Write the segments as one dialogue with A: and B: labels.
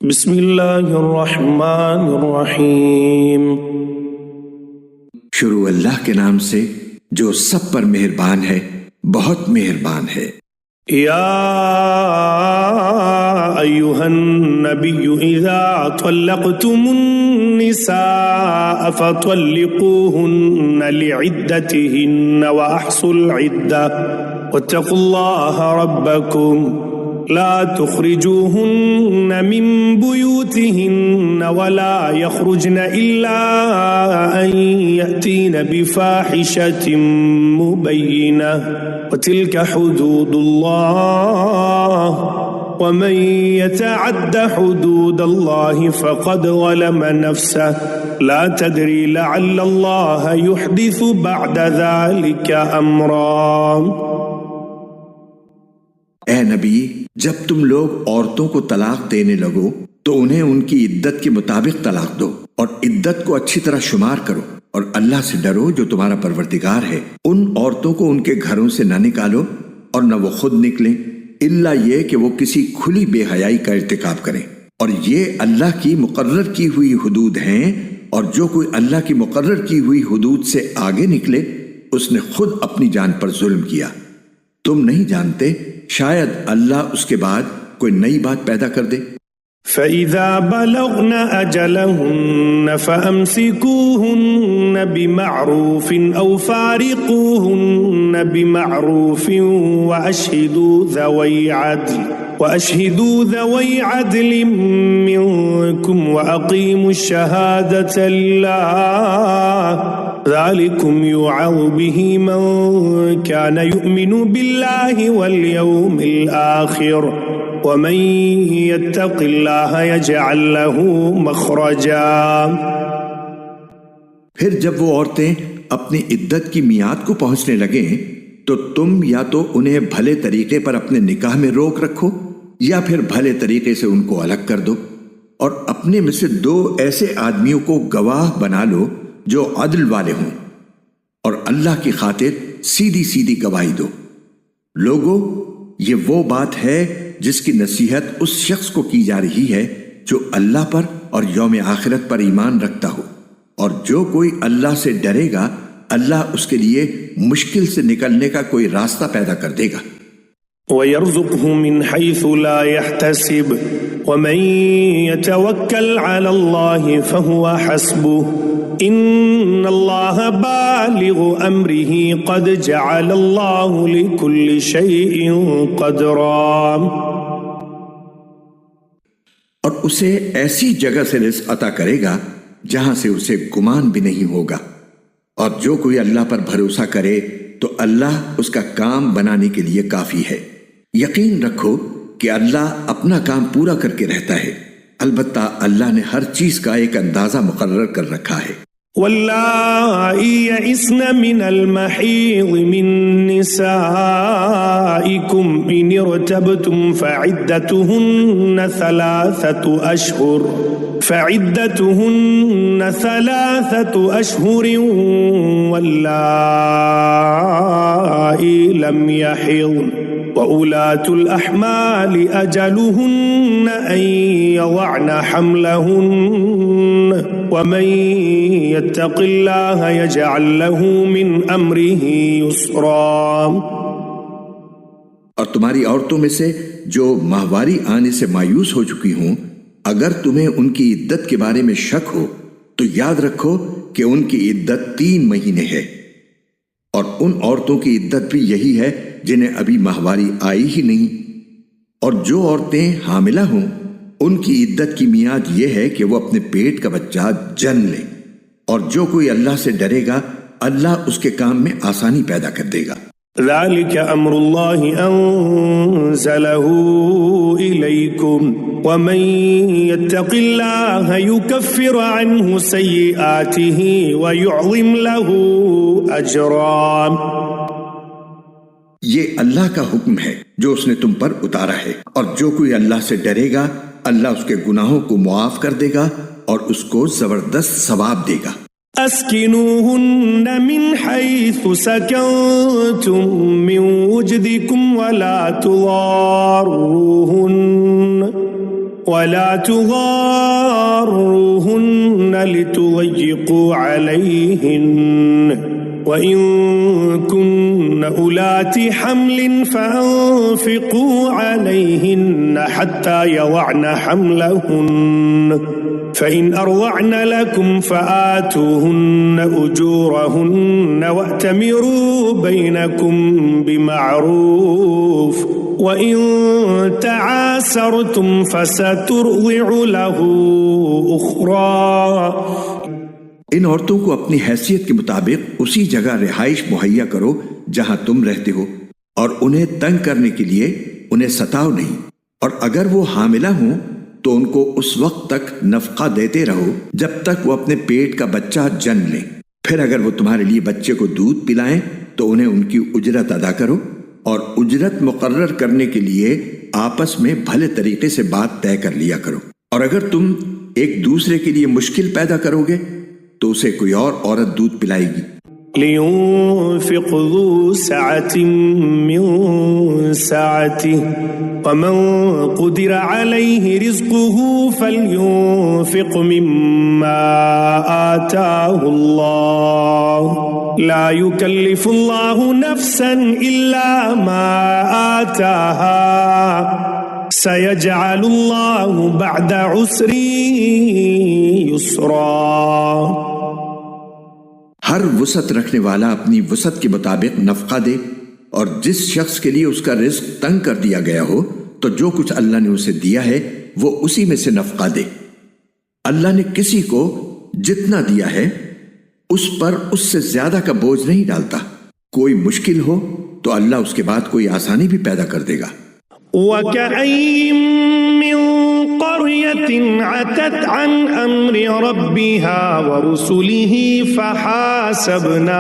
A: بسم اللہ الرحمن الرحیم۔
B: شروع اللہ کے نام سے جو سب پر مہربان ہے، بہت مہربان ہے۔
A: یا ایھا النبی اذا طلقتم النساء فطلقوهن لعدتهن واحصوا العدة واتقوا الله ربكم لا تخرجوهن من بيوتهن ولا يخرجن إلا أن يأتين بفاحشة مبينة وتلك حدود الله ومن يتعد حدود الله فقد ظلم نفسه لا تدري لعل الله يحدث بعد ذلك أمرا۔
B: اے نبی، جب تم لوگ عورتوں کو طلاق دینے لگو تو انہیں ان کی عدت کے مطابق طلاق دو اور عدت کو اچھی طرح شمار کرو، اور اللہ سے ڈرو جو تمہارا پروردگار ہے۔ ان عورتوں کو ان کے گھروں سے نہ نکالو اور نہ وہ خود نکلیں، الا یہ کہ وہ کسی کھلی بے حیائی کا ارتکاب کریں، اور یہ اللہ کی مقرر کی ہوئی حدود ہیں، اور جو کوئی اللہ کی مقرر کی ہوئی حدود سے آگے نکلے اس نے خود اپنی جان پر ظلم کیا۔ تم نہیں جانتے، شاید اللہ اس کے بعد کوئی نئی بات پیدا کر دے۔
A: فَإِذَا بَلَغْنَ أَجَلَهُنَّ فَأَمْسِكُوهُنَّ بِمَعْرُوفٍ أَوْ فَارِقُوهُنَّ بِمَعْرُوفٍ وَأَشْهِدُوا ذَوَيْ عَدْلٍ مِّنكُمْ وَأَقِيمُوا الشَّهَادَةَ لِلَّهِ ذَلِكُمْ يُوعَظُ بِهِ مَن كَانَ يُؤْمِنُ بِاللَّهِ وَالْيَوْمِ الْآخِرِ وَمَن يَتَّقِ اللَّهَ يَجْعَل لَّهُ مَخْرَجًا۔
B: پھر جب وہ عورتیں اپنی عدت کی میعاد کو پہنچنے لگیں تو تم یا تو انہیں بھلے طریقے پر اپنے نکاح میں روک رکھو یا پھر بھلے طریقے سے ان کو الگ کر دو، اور اپنے میں سے دو ایسے آدمیوں کو گواہ بنا لو جو عدل والے ہوں، اور اللہ کی خاطر سیدھی سیدھی گواہی دو۔ لوگو، یہ وہ بات ہے جس کی نصیحت اس شخص کو کی جا رہی ہے جو اللہ پر اور یوم آخرت پر ایمان رکھتا ہو، اور جو کوئی اللہ سے ڈرے گا اللہ اس کے لیے مشکل سے نکلنے کا کوئی راستہ پیدا کر دے گا۔
A: وَيَرْزُقْهُ مِنْ حَيْثُ لَا يَحْتَسِبُ وَمَن يَتَوَكَّلْ عَلَى اللَّهِ فَهُوَ حَسْبُهُ إِنَّ اللَّهَ بَالِغُ أَمْرِهِ قَدْ جَعَلَ اللَّهُ لِكُلِّ شَيْءٍ قَدْرًا۔
B: اور اسے ایسی جگہ سے رزق عطا کرے گا جہاں سے اسے گمان بھی نہیں ہوگا، اور جو کوئی اللہ پر بھروسہ کرے تو اللہ اس کا کام بنانے کے لیے کافی ہے۔ یقین رکھو کہ اللہ اپنا کام پورا کر کے رہتا ہے، البتہ اللہ نے ہر چیز کا ایک اندازہ مقرر کر رکھا ہے۔
A: واللائي يئسن من المحيض من نسائكم إن ارتبتم فعدتهن 3 أشهر واللائي لم يحضن وأولاة الأحمال أجلهن أن يضعن حملهن ومن يتق الله يجعل له من أمره يسرا۔
B: اور تمہاری عورتوں میں سے جو ماہواری آنے سے مایوس ہو چکی ہوں، اگر تمہیں ان کی عدت کے بارے میں شک ہو تو یاد رکھو کہ ان کی عدت 3 مہینے ہے، اور ان عورتوں کی عدت بھی یہی ہے جنہیں ابھی ماہواری آئی ہی نہیں، اور جو عورتیں حاملہ ہوں ان کی عدت کی میعاد یہ ہے کہ وہ اپنے پیٹ کا بچہ جن لیں، اور جو کوئی اللہ سے ڈرے گا اللہ اس کے کام میں آسانی پیدا کر دے گا۔
A: ذلك امر الله انزله اليكم ومن يتق الله يكفر عنه سيئاته ويعظم له اجرا۔
B: یہ اللہ کا حکم ہے جو اس نے تم پر اتارا ہے، اور جو کوئی اللہ سے ڈرے گا اللہ اس کے گناہوں کو معاف کر دے گا اور اس کو زبردست ثواب دے گا۔
A: اسکنوہن من حیث سکنتم من وجدکم ولا تضاروہن ولا تضاروهن لتضيقوا عليهن وإن كن أولات حمل فأنفقوا عليهن حتى يضعن حملهن فإن أرضعن لكم فآتوهن أجورهن وأتمروا بينكم بمعروف وإن تعاسرتم فسترضع له أخرى.
B: ان عورتوں کو اپنی حیثیت کے مطابق اسی جگہ رہائش مہیا کرو جہاں تم رہتے ہو، اور انہیں تنگ کرنے کے لیے انہیں ستاؤ نہیں، اور اگر وہ حاملہ ہوں تو ان کو اس وقت تک نفقہ دیتے رہو جب تک وہ اپنے پیٹ کا بچہ جن لیں. پھر اگر وہ تمہارے لیے بچے کو دودھ پلائیں تو انہیں ان کی اجرت ادا کرو، اور اجرت مقرر کرنے کے لیے آپس میں بھلے طریقے سے بات طے کر لیا کرو. اور اگر تم ایک دوسرے کے لیے مشکل پیدا کرو گے تو اسے کوئی اور عورت دودھ پلائے گی.
A: لينفق ذو سعة من سعته ومن قدر عليه رزقه فلينفق مما آتاه الله لا يكلف الله نفسا إلا ما آتاها سيجعل الله بعد عسر يسرا.
B: ہر وسعت رکھنے والا اپنی وسعت کے مطابق نفقہ دے، اور جس شخص کے لیے اس کا رزق تنگ کر دیا گیا ہو تو جو کچھ اللہ نے اسے دیا ہے وہ اسی میں سے نفقہ دے. اللہ نے کسی کو جتنا دیا ہے اس پر اس سے زیادہ کا بوجھ نہیں ڈالتا. کوئی مشکل ہو تو اللہ اس کے بعد کوئی آسانی بھی پیدا کر دے گا.
A: وَكَأَيِّن مِّن قَرْيَةٍ عَتَتْ عَنْ أَمْرِ رَبِّهَا وَرُسُلِهِ فَحَاسَبْنَاهَا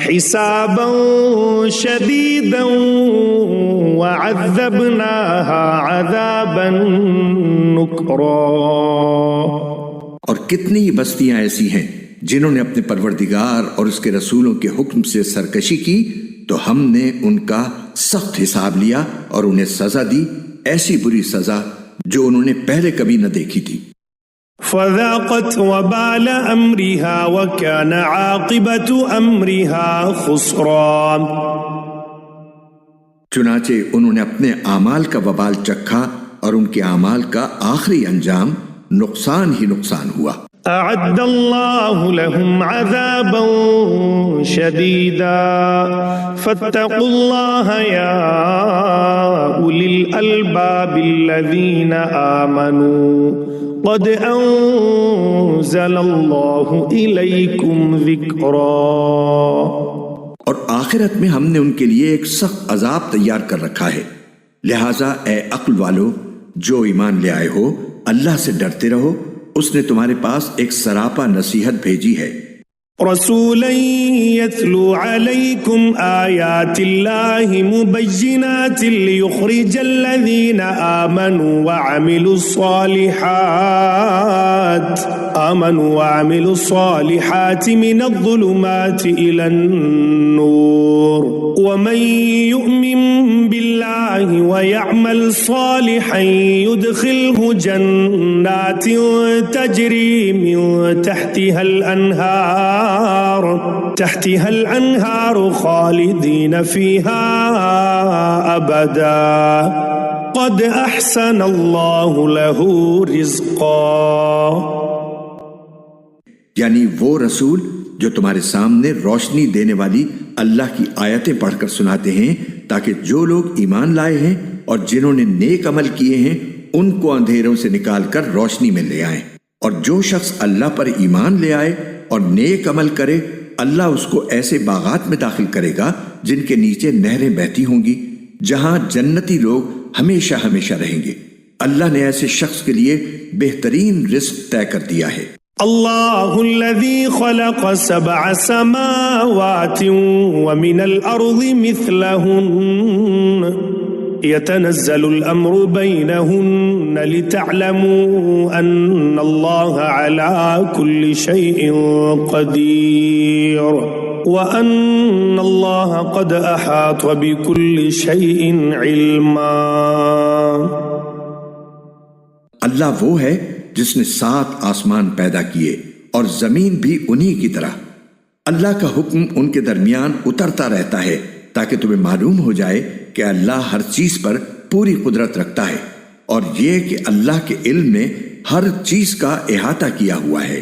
A: حِسَابًا شَدِيدًا وَعَذَّبْنَاهَا عَذَابًا نُكْرًا.
B: اور کتنی بستیاں ایسی ہیں جنہوں نے اپنے پروردگار اور اس کے رسولوں کے حکم سے سرکشی کی تو ہم نے ان کا سخت حساب لیا اور انہیں سزا دی، ایسی بری سزا جو انہوں نے پہلے کبھی نہ دیکھی تھی.
A: فذاقت وبال امرها وكان عاقبة امرها خسرا.
B: چنانچہ انہوں نے اپنے اعمال کا وبال چکھا اور ان کے اعمال کا آخری انجام نقصان ہی نقصان ہوا.
A: اعد اللہ لهم عذابا شدیدا فاتقوا اللہ یا اولی الالباب الذین آمنوا قد انزل اللہ الیکم ذکرا.
B: اور آخرت میں ہم نے ان کے لیے ایک سخت عذاب تیار کر رکھا ہے، لہٰذا اے عقل والو جو ایمان لے آئے ہو اللہ سے ڈرتے رہو، اس نے تمہارے پاس ایک سراپا نصیحت بھیجی ہے.
A: رسولا يتلو عليكم آيات الله مبينات ليخرج الذين آمنوا وعملوا الصالحات من الظلمات إلى النور ومن يؤمن بالله ويعمل صالحا يدخله جنات تجري من تحتها الأنهار خالدين فيها أبدا قد أحسن الله له رزقا.
B: یعنی وہ رسول جو تمہارے سامنے روشنی دینے والی اللہ کی آیتیں پڑھ کر سناتے ہیں تاکہ جو لوگ ایمان لائے ہیں اور جنہوں نے نیک عمل کیے ہیں ان کو اندھیروں سے نکال کر روشنی میں لے آئیں، اور جو شخص اللہ پر ایمان لے آئے اور نیک عمل کرے اللہ اس کو ایسے باغات میں داخل کرے گا جن کے نیچے نہریں بہتی ہوں گی، جہاں جنتی لوگ ہمیشہ ہمیشہ رہیں گے. اللہ نے ایسے شخص کے لیے بہترین رزق طے کر دیا ہے.
A: اللہ الذي خلق 7 سماوات ومن الأرض مثلهن يتنزل الأمر بينهن لتعلموا أن الله على كل شيء قدير وأن الله قد أحاط بكل شيء علما.
B: اللہ وہ ہے جس نے 7 آسمان پیدا کیے اور زمین بھی انہی کی طرح. اللہ کا حکم ان کے درمیان اترتا رہتا ہے تاکہ تمہیں معلوم ہو جائے کہ اللہ ہر چیز پر پوری قدرت رکھتا ہے، اور یہ کہ اللہ کے علم نے ہر چیز کا احاطہ کیا ہوا ہے.